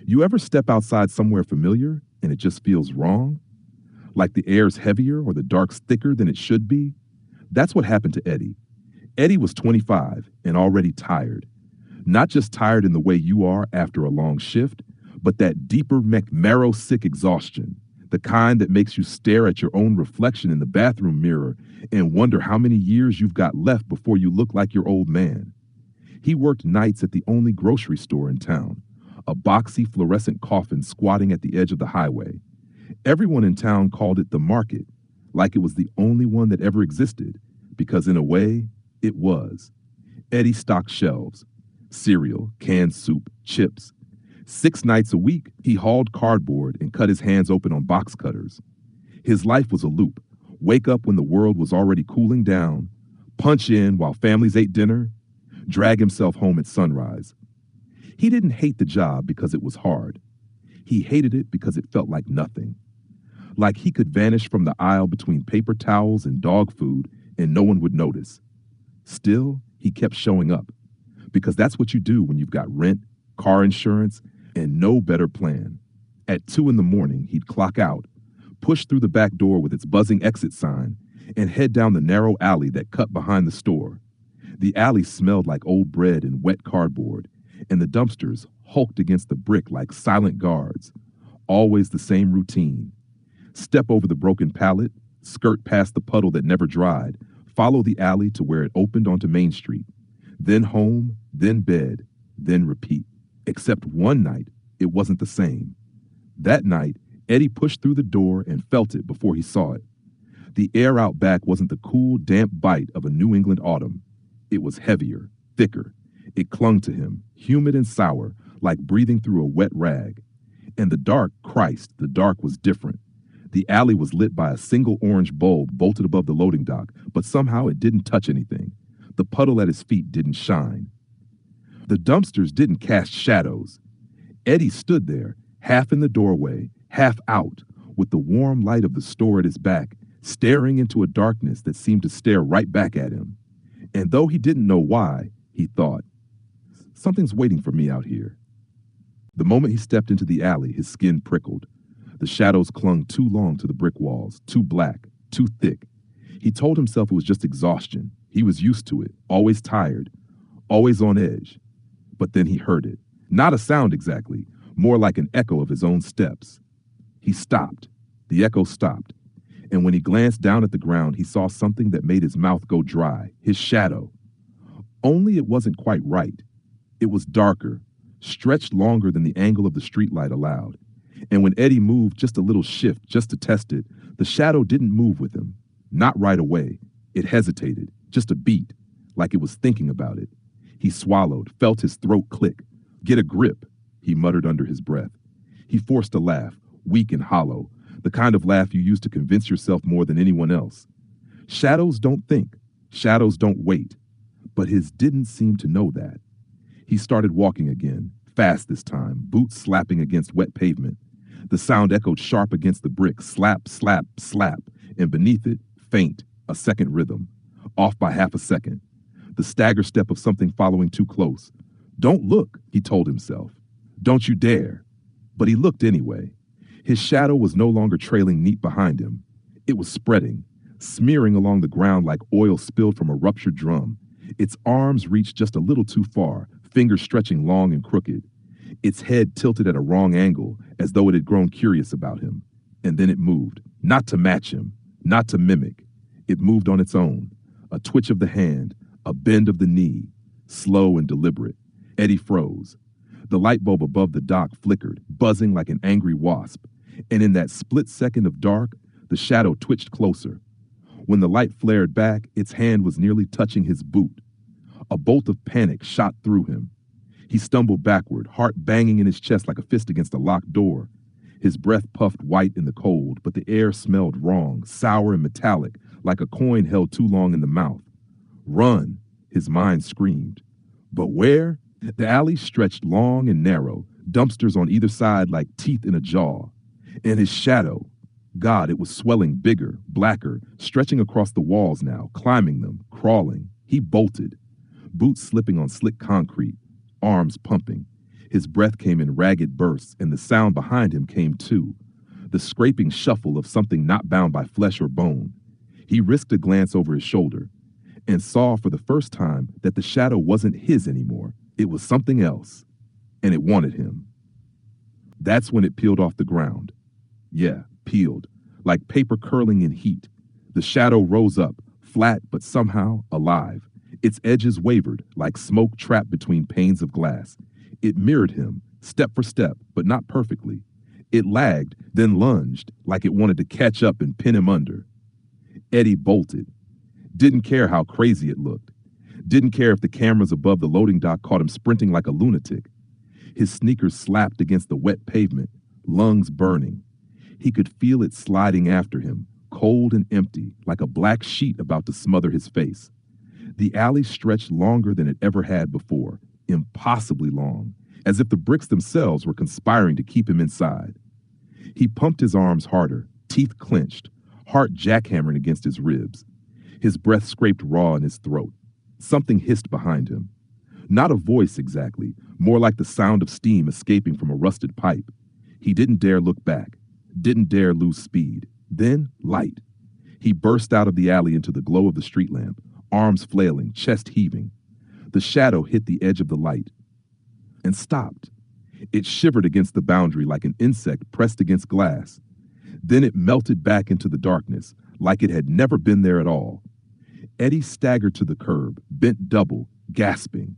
You ever step outside somewhere familiar and it just feels wrong? Like the air's heavier or the dark's thicker than it should be? That's what happened to Eddie. Eddie was 25 and already tired. Not just tired in the way you are after a long shift, but that deeper marrow-sick exhaustion, the kind that makes you stare at your own reflection in the bathroom mirror and wonder how many years you've got left before you look like your old man. He worked nights at the only grocery store in town, a boxy fluorescent coffin squatting at the edge of the highway. Everyone in town called it the market, like it was the only one that ever existed, because in a way, it was. Eddie stocked shelves, cereal, canned soup, chips. 6 nights a week, he hauled cardboard and cut his hands open on box cutters. His life was a loop. Wake up when the world was already cooling down, punch in while families ate dinner, drag himself home at sunrise. He didn't hate the job because it was hard. He hated it because it felt like nothing. Like he could vanish from the aisle between paper towels and dog food and no one would notice. Still, he kept showing up because that's what you do when you've got rent, car insurance, and no better plan. At 2 a.m, he'd clock out, push through the back door with its buzzing exit sign, and head down the narrow alley that cut behind the store. The alley smelled like old bread and wet cardboard, and the dumpsters hulked against the brick like silent guards. Always the same routine. Step over the broken pallet, skirt past the puddle that never dried, follow the alley to where it opened onto Main Street. Then home, then bed, then repeat. Except one night, it wasn't the same. That night, Eddie pushed through the door and felt it before he saw it. The air out back wasn't the cool, damp bite of a New England autumn. It was heavier, thicker. It clung to him, humid and sour, like breathing through a wet rag. And the dark, Christ, the dark was different. The alley was lit by a single orange bulb bolted above the loading dock, but somehow it didn't touch anything. The puddle at his feet didn't shine. The dumpsters didn't cast shadows. Eddie stood there, half in the doorway, half out, with the warm light of the store at his back, staring into a darkness that seemed to stare right back at him. And though he didn't know why, he thought, something's waiting for me out here. The moment he stepped into the alley, his skin prickled. The shadows clung too long to the brick walls, too black, too thick. He told himself it was just exhaustion. He was used to it, always tired, always on edge. But then he heard it. Not a sound exactly, more like an echo of his own steps. He stopped. The echo stopped. And when he glanced down at the ground, he saw something that made his mouth go dry, his shadow. Only it wasn't quite right. It was darker, stretched longer than the angle of the streetlight allowed. And when Eddie moved just a little shift, just to test it, the shadow didn't move with him. Not right away. It hesitated, just a beat, like it was thinking about it. He swallowed, felt his throat click. Get a grip, he muttered under his breath. He forced a laugh, weak and hollow, the kind of laugh you use to convince yourself more than anyone else. Shadows don't think. Shadows don't wait. But his didn't seem to know that. He started walking again, fast this time, boots slapping against wet pavement. The sound echoed sharp against the brick, slap, slap, slap, and beneath it, faint, a second rhythm, off by half a second. The stagger step of something following too close. Don't look, he told himself. Don't you dare. But he looked anyway. His shadow was no longer trailing neat behind him. It was spreading, smearing along the ground like oil spilled from a ruptured drum. Its arms reached just a little too far, fingers stretching long and crooked. Its head tilted at a wrong angle, as though it had grown curious about him. And then it moved, not to match him, not to mimic. It moved on its own, a twitch of the hand, a bend of the knee, slow and deliberate. Eddie froze. The light bulb above the dock flickered, buzzing like an angry wasp. And in that split second of dark, the shadow twitched closer. When the light flared back, its hand was nearly touching his boot. A bolt of panic shot through him. He stumbled backward, heart banging in his chest like a fist against a locked door. His breath puffed white in the cold, but the air smelled wrong, sour and metallic, like a coin held too long in the mouth. Run, his mind screamed. But where? The alley stretched long and narrow, dumpsters on either side like teeth in a jaw. And his shadow, God, it was swelling bigger, blacker, stretching across the walls now, climbing them, crawling. He bolted, boots slipping on slick concrete, arms pumping. His breath came in ragged bursts, and the sound behind him came too, the scraping shuffle of something not bound by flesh or bone. He risked a glance over his shoulder and saw for the first time that the shadow wasn't his anymore. It was something else, and it wanted him. That's when it peeled off the ground. Yeah, peeled, like paper curling in heat. The shadow rose up, flat but somehow alive. Its edges wavered like smoke trapped between panes of glass. It mirrored him, step for step, but not perfectly. It lagged, then lunged, like it wanted to catch up and pin him under. Eddie bolted. Didn't care how crazy it looked. Didn't care if the cameras above the loading dock caught him sprinting like a lunatic. His sneakers slapped against the wet pavement, lungs burning. He could feel it sliding after him, cold and empty, like a black sheet about to smother his face. The alley stretched longer than it ever had before, impossibly long, as if the bricks themselves were conspiring to keep him inside. He pumped his arms harder, teeth clenched, heart jackhammering against his ribs. His breath scraped raw in his throat. Something hissed behind him. Not a voice exactly, more like the sound of steam escaping from a rusted pipe. He didn't dare look back, didn't dare lose speed. Then, light. He burst out of the alley into the glow of the street lamp, arms flailing, chest heaving. The shadow hit the edge of the light and stopped. It shivered against the boundary like an insect pressed against glass. Then it melted back into the darkness, like it had never been there at all. Eddie staggered to the curb, bent double, gasping.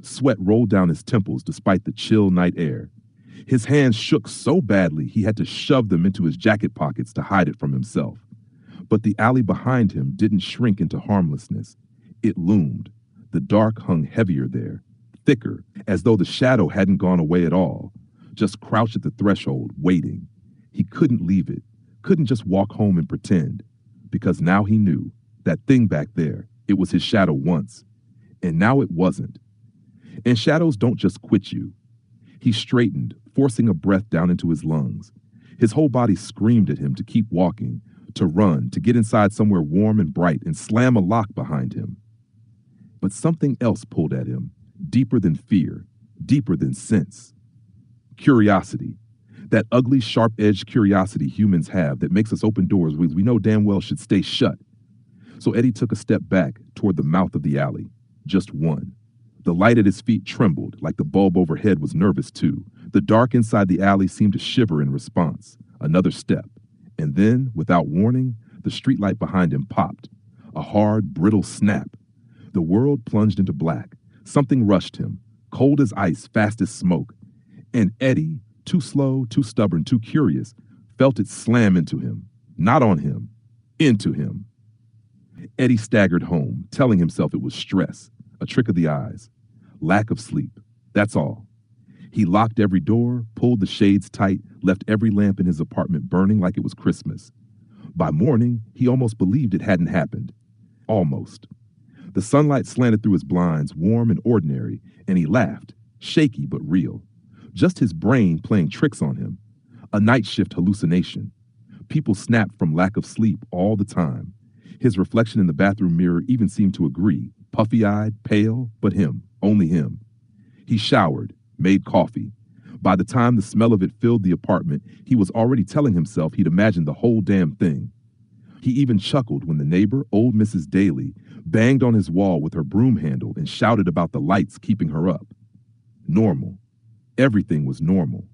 Sweat rolled down his temples despite the chill night air. His hands shook so badly he had to shove them into his jacket pockets to hide it from himself. But the alley behind him didn't shrink into harmlessness. It loomed. The dark hung heavier there, thicker, as though the shadow hadn't gone away at all, just crouched at the threshold, waiting. He couldn't leave it, couldn't just walk home and pretend, because now he knew, that thing back there, it was his shadow once, and now it wasn't. And shadows don't just quit you. He straightened, forcing a breath down into his lungs. His whole body screamed at him to keep walking, to run, to get inside somewhere warm and bright and slam a lock behind him. But something else pulled at him, deeper than fear, deeper than sense. Curiosity. That ugly, sharp-edged curiosity humans have that makes us open doors we know damn well should stay shut. So Eddie took a step back toward the mouth of the alley. Just one. The light at his feet trembled, like the bulb overhead was nervous too. The dark inside the alley seemed to shiver in response. Another step. And then, without warning, the streetlight behind him popped. A hard, brittle snap. The world plunged into black. Something rushed him, cold as ice, fast as smoke. And Eddie, too slow, too stubborn, too curious, felt it slam into him. Not on him. Into him. Eddie staggered home, telling himself it was stress, a trick of the eyes. Lack of sleep. That's all. He locked every door, pulled the shades tight, left every lamp in his apartment burning like it was Christmas. By morning, he almost believed it hadn't happened. Almost. The sunlight slanted through his blinds, warm and ordinary, and he laughed, shaky but real. Just his brain playing tricks on him. A night shift hallucination. People snapped from lack of sleep all the time. His reflection in the bathroom mirror even seemed to agree, puffy-eyed, pale, but him, only him. He showered, made coffee. By the time the smell of it filled the apartment, he was already telling himself he'd imagined the whole damn thing. He even chuckled when the neighbor, old Mrs. Daly, banged on his wall with her broom handle and shouted about the lights keeping her up. Normal. Everything was normal.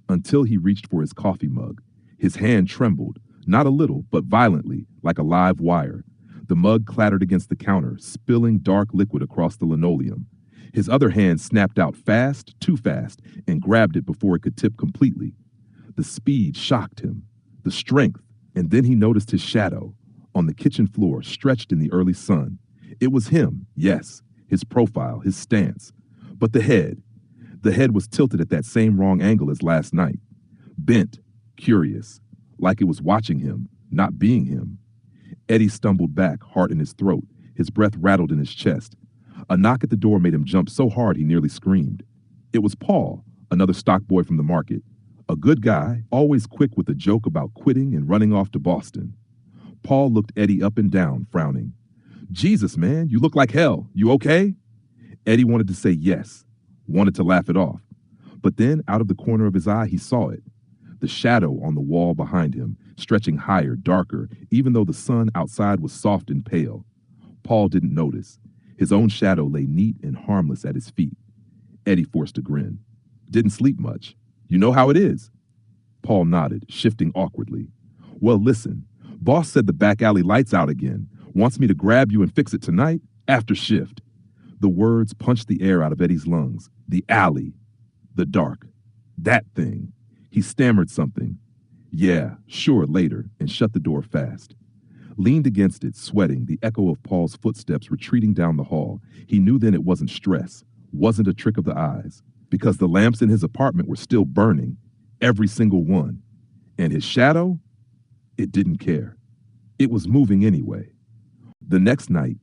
Until he reached for his coffee mug. His hand trembled, not a little, but violently, like a live wire. The mug clattered against the counter, spilling dark liquid across the linoleum. His other hand snapped out fast, too fast, and grabbed it before it could tip completely. The speed shocked him, the strength, and then he noticed his shadow on the kitchen floor, stretched in the early sun. It was him, yes, his profile, his stance. But the head was tilted at that same wrong angle as last night. Bent, curious, like it was watching him, not being him. Eddie stumbled back, heart in his throat. His breath rattled in his chest. A knock at the door made him jump so hard he nearly screamed. It was Paul, another stock boy from the market. A good guy, always quick with a joke about quitting and running off to Boston. Paul looked Eddie up and down, frowning. Jesus, man, you look like hell. You okay? Eddie wanted to say yes, wanted to laugh it off, But then, out of the corner of his eye, he saw it. The shadow on the wall behind him, stretching higher, darker, even though the sun outside was soft and pale. Paul didn't notice. His own shadow lay neat and harmless at his feet. Eddie forced a grin. Didn't sleep much. You know how it is. Paul nodded, shifting awkwardly. Well, listen, boss said the back alley light's out again. Wants me to grab you and fix it tonight, after shift. The words punched the air out of Eddie's lungs. The alley. The dark. That thing. He stammered something. Yeah, sure, later, and shut the door fast. Leaned against it, sweating, the echo of Paul's footsteps retreating down the hall. He knew then it wasn't stress, wasn't a trick of the eyes, because the lamps in his apartment were still burning, every single one. And his shadow? It didn't care. It was moving anyway. The next night,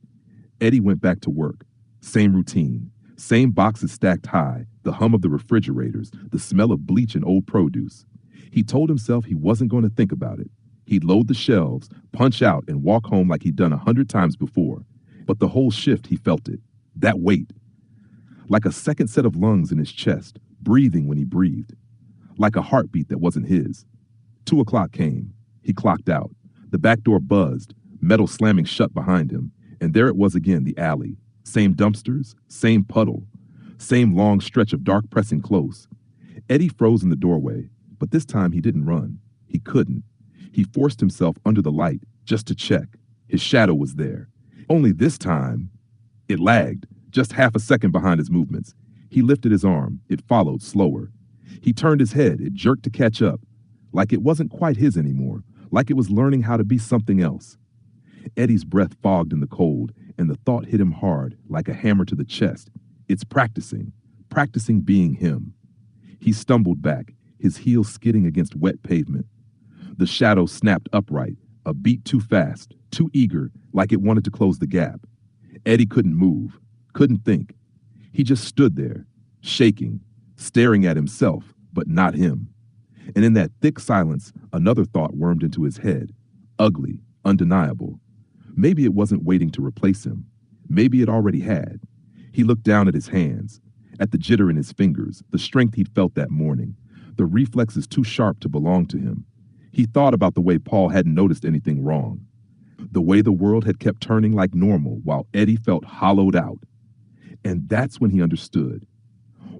Eddie went back to work. Same routine, same boxes stacked high, the hum of the refrigerators, the smell of bleach and old produce. He told himself he wasn't going to think about it. He'd load the shelves, punch out, and walk home like he'd done 100 times before. But the whole shift, he felt it. That weight. Like a second set of lungs in his chest, breathing when he breathed. Like a heartbeat that wasn't his. 2 o'clock came. He clocked out. The back door buzzed, metal slamming shut behind him. And there it was again, the alley. Same dumpsters, same puddle, same long stretch of dark pressing close. Eddie froze in the doorway, but this time he didn't run. He couldn't. He forced himself under the light just to check. His shadow was there. Only this time, it lagged, just half a second behind his movements. He lifted his arm. It followed, slower. He turned his head. It jerked to catch up, like it wasn't quite his anymore, like it was learning how to be something else. Eddie's breath fogged in the cold, and the thought hit him hard, like a hammer to the chest. It's practicing being him. He stumbled back, his heels skidding against wet pavement. The shadow snapped upright, a beat too fast, too eager, like it wanted to close the gap. Eddie couldn't move, couldn't think. He just stood there, shaking, staring at himself, but not him. And in that thick silence, another thought wormed into his head, ugly, undeniable. Maybe it wasn't waiting to replace him. Maybe it already had. He looked down at his hands, at the jitter in his fingers, the strength he'd felt that morning, the reflexes too sharp to belong to him. He thought about the way Paul hadn't noticed anything wrong, the way the world had kept turning like normal while Eddie felt hollowed out. And that's when he understood.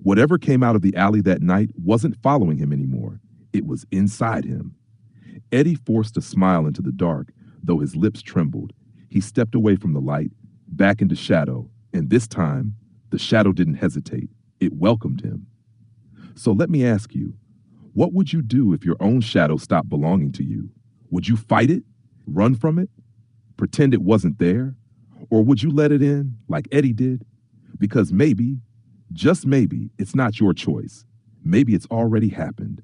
Whatever came out of the alley that night wasn't following him anymore. It was inside him. Eddie forced a smile into the dark, though his lips trembled. He stepped away from the light, back into shadow, and this time, the shadow didn't hesitate. It welcomed him. So let me ask you, what would you do if your own shadow stopped belonging to you? Would you fight it? Run from it? Pretend it wasn't there? Or would you let it in, like Eddie did? Because maybe, just maybe, it's not your choice. Maybe it's already happened.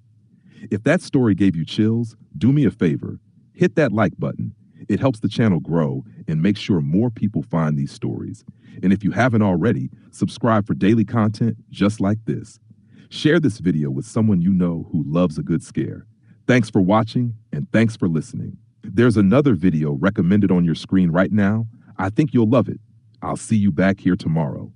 If that story gave you chills, do me a favor. Hit that like button. It helps the channel grow and make sure more people find these stories. And if you haven't already, subscribe for daily content just like this. Share this video with someone you know who loves a good scare. Thanks for watching, and thanks for listening. There's another video recommended on your screen right now. I think you'll love it. I'll see you back here tomorrow.